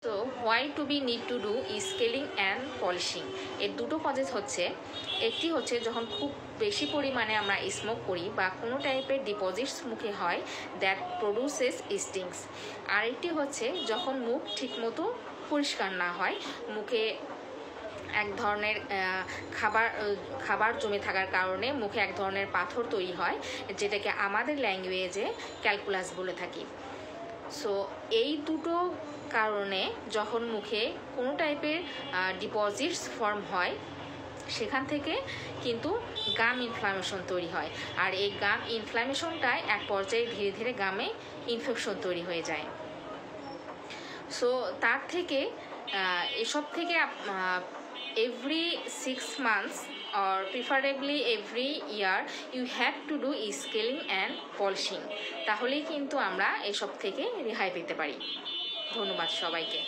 তো why to be need to do scaling and polishing, এর দুটো কজেস হচ্ছে। একটি হচ্ছে যখন খুব বেশি পরিমাণে আমরা স্মোক করি বা কোনো টাইপের ডিপোজিটস মুখে হয়, দ্যাট প্রডিউসেস স্টিংস। আরেকটি হচ্ছে যখন মুখ ঠিকমতো পরিষ্কার না হয়, মুখে এক ধরনের খাবার জমে থাকার কারণে মুখে এক ধরনের পাথর তৈরি হয়, যেটাকে আমাদের ল্যাঙ্গুয়েজে ক্যালকুলাস বলে থাকি। সো এই দুটো কারণে যখন মুখে কোনো টাইপের ডিপোজিটস ফর্ম হয়, সেখান থেকে কিন্তু গাম ইনফ্লামেশন তৈরি হয়। আর এই গাম ইনফ্লামেশনটাই এক পর্যায়ে ধীরে ধীরে গামে ইনফেকশন তৈরি হয়ে যায়। সো তার থেকে এসব থেকে every 6 months or preferably every year you have to do scaling and polishing, তাহলেই কিন্তু আমরা এসব থেকে রেহাই পেতে পারি। ধন্যবাদ সবাইকে।